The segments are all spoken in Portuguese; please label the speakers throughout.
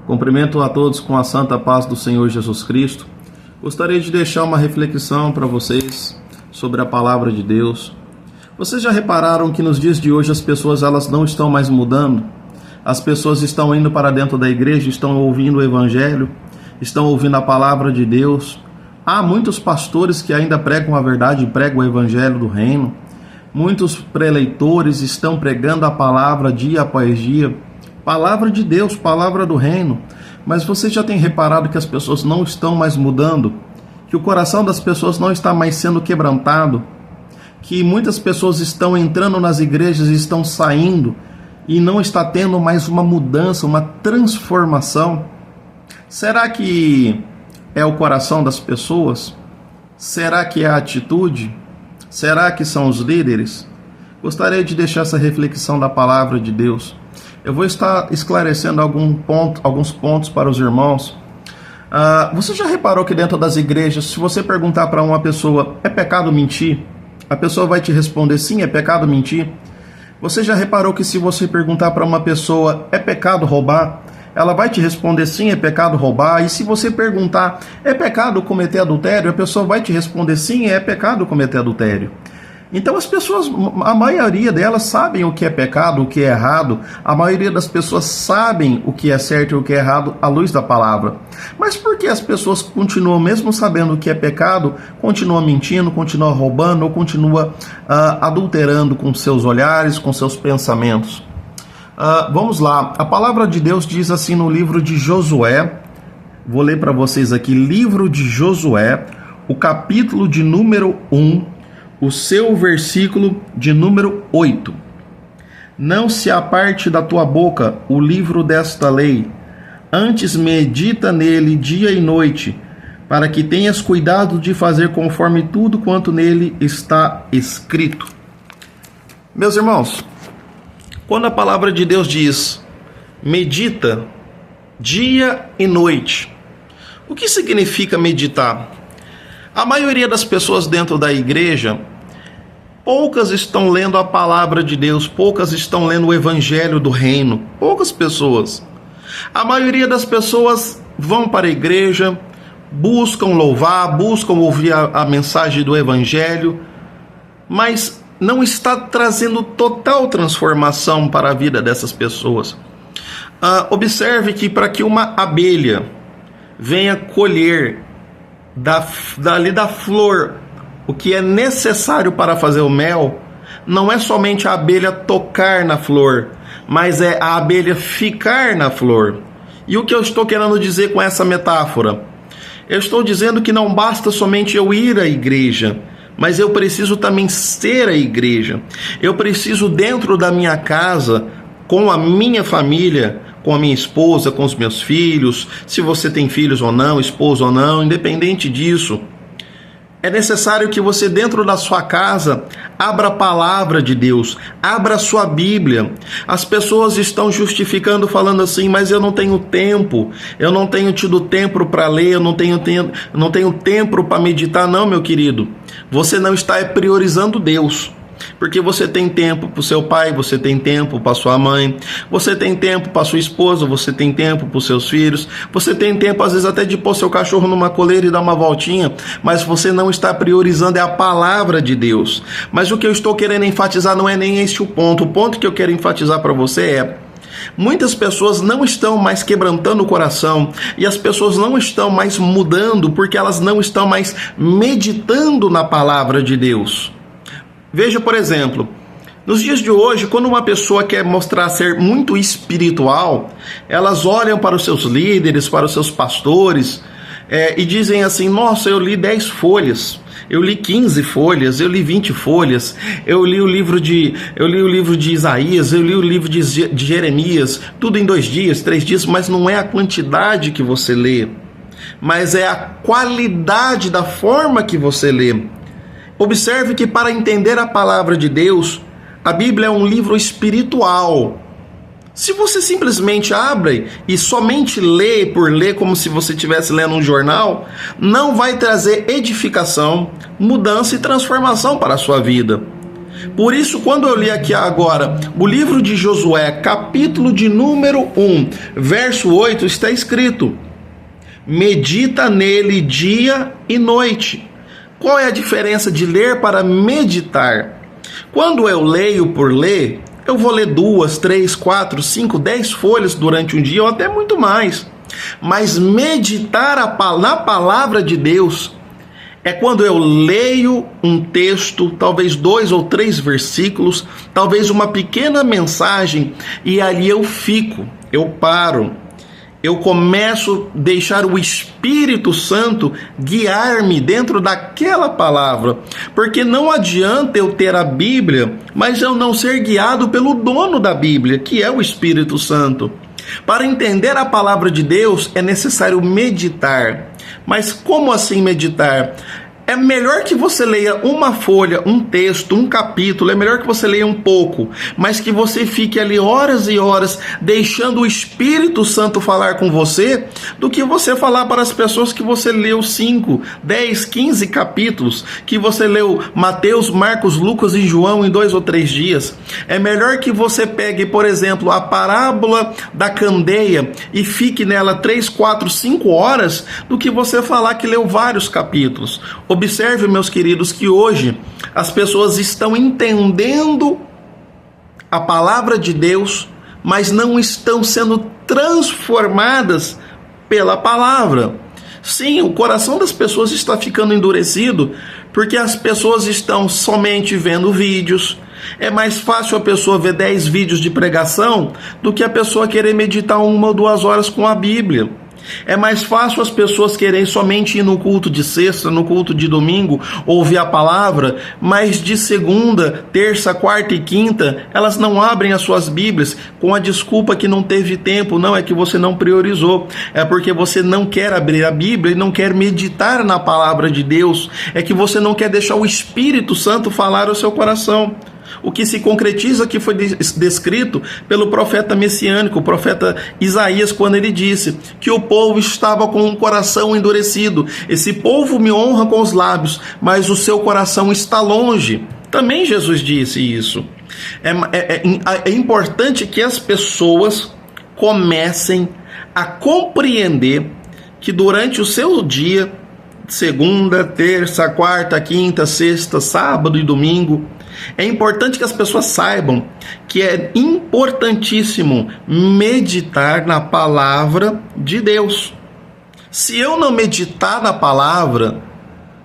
Speaker 1: Cumprimento a todos com a santa paz do Senhor Jesus Cristo. Gostaria de deixar uma reflexão para vocês sobre a palavra de Deus. Vocês já repararam que nos dias de hoje as pessoas elas não estão mais mudando? As pessoas estão indo para dentro da igreja, estão ouvindo o evangelho, estão ouvindo a palavra de Deus. Há muitos pastores que ainda pregam a verdade, pregam o evangelho do reino. Muitos preleitores estão pregando a palavra dia após dia. Palavra de Deus, palavra do reino. Mas você já tem reparado que as pessoas não estão mais mudando? Que o coração das pessoas não está mais sendo quebrantado? Que muitas pessoas estão entrando nas igrejas e estão saindo e não está tendo mais uma mudança, uma transformação? Será que é o coração das pessoas? Será que é a atitude? Será que são os líderes? Gostaria de deixar essa reflexão da palavra de Deus. Eu vou estar esclarecendo alguns pontos para os irmãos. Você já reparou que dentro das igrejas, se você perguntar para uma pessoa, é pecado mentir? A pessoa vai te responder, sim, é pecado mentir. Você já reparou que se você perguntar para uma pessoa, é pecado roubar? Ela vai te responder, sim, é pecado roubar. E se você perguntar, é pecado cometer adultério? A pessoa vai te responder, sim, é pecado cometer adultério. Então as pessoas, a maioria delas sabem o que é pecado, o que é errado. A maioria das pessoas sabem o que é certo e o que é errado à luz da palavra. Mas por que as pessoas continuam, mesmo sabendo o que é pecado, continuam mentindo, continuam roubando ou continuam adulterando com seus olhares, com seus pensamentos? Vamos lá, a palavra de Deus diz assim no livro de Josué, vou ler para vocês aqui, livro de Josué, o capítulo de número 1, o seu versículo de número 8. Não se aparte da tua boca o livro desta lei, antes medita nele dia e noite, para que tenhas cuidado de fazer conforme tudo quanto nele está escrito. Meus irmãos, quando a palavra de Deus diz, medita dia e noite, o que significa meditar? A maioria das pessoas dentro da igreja, poucas estão lendo a palavra de Deus, poucas estão lendo o evangelho do reino, poucas pessoas. A maioria das pessoas vão para a igreja, buscam louvar, buscam ouvir a mensagem do evangelho, mas não está trazendo total transformação para a vida dessas pessoas. Observe que para que uma abelha venha colher dali da flor o que é necessário para fazer o mel, não é somente a abelha tocar na flor, mas é a abelha ficar na flor. E o que eu estou querendo dizer com essa metáfora? Eu estou dizendo que não basta somente eu ir à igreja, mas eu preciso também ser a igreja. Eu preciso dentro da minha casa, com a minha família, com a minha esposa, com os meus filhos, se você tem filhos ou não, esposa ou não, independente disso, é necessário que você dentro da sua casa abra a palavra de Deus, abra a sua Bíblia. As pessoas estão justificando falando assim, mas eu não tenho tempo, eu não tenho tido tempo para ler, eu não tenho tempo para meditar. Não, meu querido, você não está priorizando Deus. Porque você tem tempo para o seu pai, você tem tempo para sua mãe, você tem tempo para sua esposa, você tem tempo para os seus filhos, você tem tempo às vezes até de pôr seu cachorro numa coleira e dar uma voltinha, mas você não está priorizando é a palavra de Deus. Mas o que eu estou querendo enfatizar não é nem este o ponto que eu quero enfatizar para você é: muitas pessoas não estão mais quebrantando o coração e as pessoas não estão mais mudando porque elas não estão mais meditando na palavra de Deus. Veja, por exemplo, nos dias de hoje, quando uma pessoa quer mostrar ser muito espiritual, elas olham para os seus líderes, para os seus pastores, e dizem assim: nossa, eu li 10 folhas, eu li 15 folhas, eu li 20 folhas, eu li o livro de Isaías, eu li o livro de Jeremias, tudo em 2 dias, 3 dias, mas não é a quantidade que você lê, mas é a qualidade da forma que você lê. Observe que para entender a palavra de Deus, a Bíblia é um livro espiritual. Se você simplesmente abre e somente lê por ler como se você estivesse lendo um jornal, não vai trazer edificação, mudança e transformação para a sua vida. Por isso, quando eu li aqui agora o livro de Josué, capítulo de número 1, verso 8, está escrito: medita nele dia e noite. Qual é a diferença de ler para meditar? Quando eu leio por ler, eu vou ler 2, 3, 4, 5, 10 folhas durante um dia ou até muito mais. Mas meditar na palavra de Deus é quando eu leio um texto, talvez 2 ou 3 versículos, talvez uma pequena mensagem, e ali eu fico, eu paro. Eu começo a deixar o Espírito Santo guiar-me dentro daquela palavra. Porque não adianta eu ter a Bíblia, mas eu não ser guiado pelo dono da Bíblia, que é o Espírito Santo. Para entender a palavra de Deus é necessário meditar. Mas como assim meditar? É melhor que você leia uma folha, um texto, um capítulo, é melhor que você leia um pouco, mas que você fique ali horas e horas deixando o Espírito Santo falar com você, do que você falar para as pessoas que você leu 5, 10, 15 capítulos, que você leu Mateus, Marcos, Lucas e João em 2 ou 3 dias. É melhor que você pegue, por exemplo, a parábola da candeia e fique nela 3, 4, 5 horas, do que você falar que leu vários capítulos. Observe, meus queridos, que hoje as pessoas estão entendendo a palavra de Deus, mas não estão sendo transformadas pela palavra. Sim, o coração das pessoas está ficando endurecido porque as pessoas estão somente vendo vídeos. É mais fácil a pessoa ver 10 vídeos de pregação do que a pessoa querer meditar 1 ou 2 horas com a Bíblia. É mais fácil as pessoas querem somente ir no culto de sexta, no culto de domingo, ouvir a palavra, mas de segunda, terça, quarta e quinta, elas não abrem as suas Bíblias com a desculpa que não teve tempo. Não, é que você não priorizou, é porque você não quer abrir a Bíblia e não quer meditar na palavra de Deus, é que você não quer deixar o Espírito Santo falar ao seu coração. O que se concretiza que foi descrito pelo profeta messiânico, o profeta Isaías, quando ele disse que o povo estava com um coração endurecido. Esse povo me honra com os lábios, mas o seu coração está longe. Também Jesus disse isso. É importante que as pessoas comecem a compreender que durante o seu dia, segunda, terça, quarta, quinta, sexta, sábado e domingo, é importante que as pessoas saibam que é importantíssimo meditar na palavra de Deus. Se eu não meditar na palavra,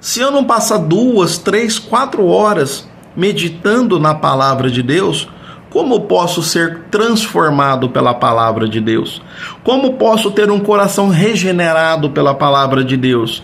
Speaker 1: se eu não passar 2, 3, 4 horas meditando na palavra de Deus, como posso ser transformado pela palavra de Deus? Como posso ter um coração regenerado pela palavra de Deus?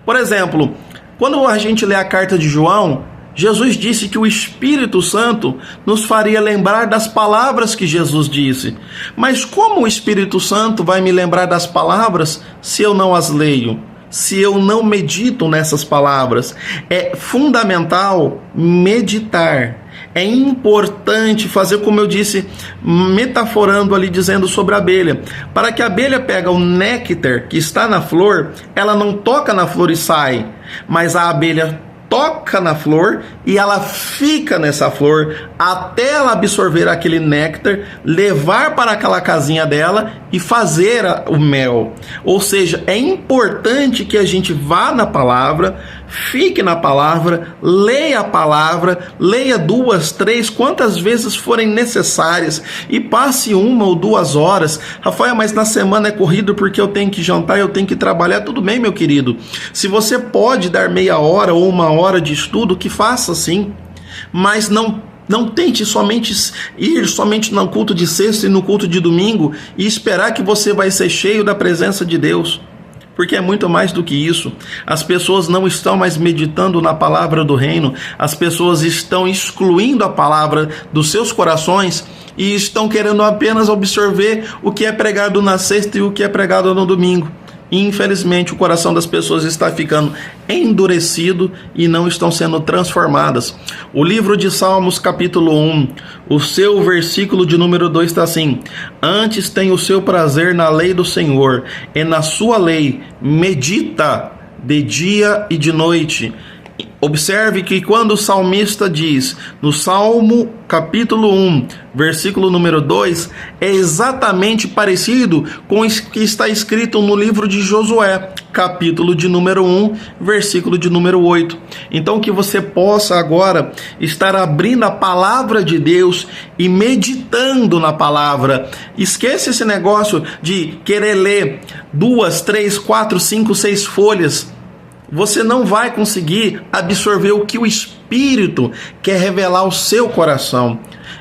Speaker 1: Por exemplo, quando a gente lê a carta de João, Jesus disse que o Espírito Santo nos faria lembrar das palavras que Jesus disse. Mas como o Espírito Santo vai me lembrar das palavras se eu não as leio? Se eu não medito nessas palavras? É fundamental meditar. É importante fazer, como eu disse, metaforando ali, dizendo sobre a abelha. Para que a abelha pega o néctar que está na flor, ela não toca na flor e sai, mas a abelha toca na flor e ela fica nessa flor até ela absorver aquele néctar, levar para aquela casinha dela e fazer o mel. Ou seja, é importante que a gente vá na palavra, fique na palavra, leia a palavra, leia 2, 3, quantas vezes forem necessárias e passe 1 ou 2 horas. Rafael, mas na semana é corrido porque eu tenho que jantar, eu tenho que trabalhar. Tudo bem, meu querido. Se você pode dar meia hora ou 1 hora de estudo, que faça assim. Mas não tente ir somente no culto de sexta e no culto de domingo e esperar que você vai ser cheio da presença de Deus. Porque é muito mais do que isso. As pessoas não estão mais meditando na palavra do reino. As pessoas estão excluindo a palavra dos seus corações e estão querendo apenas absorver o que é pregado na sexta e o que é pregado no domingo. E, infelizmente, o coração das pessoas está ficando endurecido e não estão sendo transformadas. O livro de Salmos, capítulo 1, o seu versículo de número 2 está assim: antes tem o seu prazer na lei do Senhor, e na sua lei medita de dia e de noite. Observe que quando o salmista diz, no Salmo capítulo 1, versículo número 2, é exatamente parecido com o que está escrito no livro de Josué, capítulo de número 1, versículo de número 8. Então que você possa agora estar abrindo a palavra de Deus e meditando na palavra. Esqueça esse negócio de querer ler 2, 3, 4, 5, 6 folhas. Você não vai conseguir absorver o que o Espírito quer revelar ao seu coração.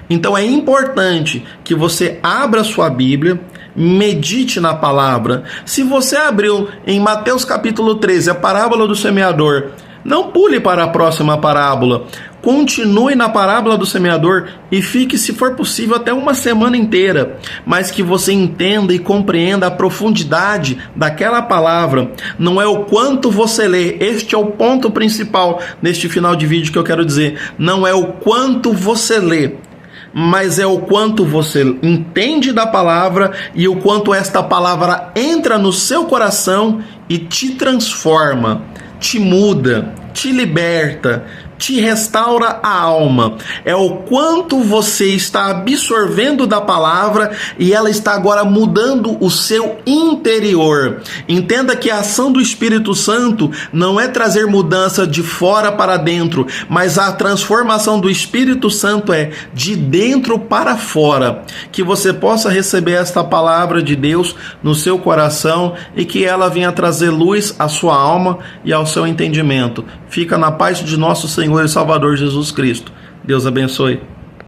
Speaker 1: Então é importante que você abra sua Bíblia, medite na palavra. Se você abriu em Mateus capítulo 13, a parábola do semeador, não pule para a próxima parábola. Continue na parábola do semeador e fique, se for possível, até uma semana inteira, mas que você entenda e compreenda a profundidade daquela palavra. Não é o quanto você lê, este é o ponto principal neste final de vídeo que eu quero dizer. Não é o quanto você lê, mas é o quanto você entende da palavra e o quanto esta palavra entra no seu coração e te transforma, te muda, te liberta, te restaura a alma. É o quanto você está absorvendo da palavra e ela está agora mudando o seu interior. Entenda que a ação do Espírito Santo não é trazer mudança de fora para dentro, mas a transformação do Espírito Santo é de dentro para fora. Que você possa receber esta palavra de Deus no seu coração e que ela venha trazer luz à sua alma e ao seu entendimento. Fica na paz de nosso Senhor e Salvador Jesus Cristo. Deus abençoe.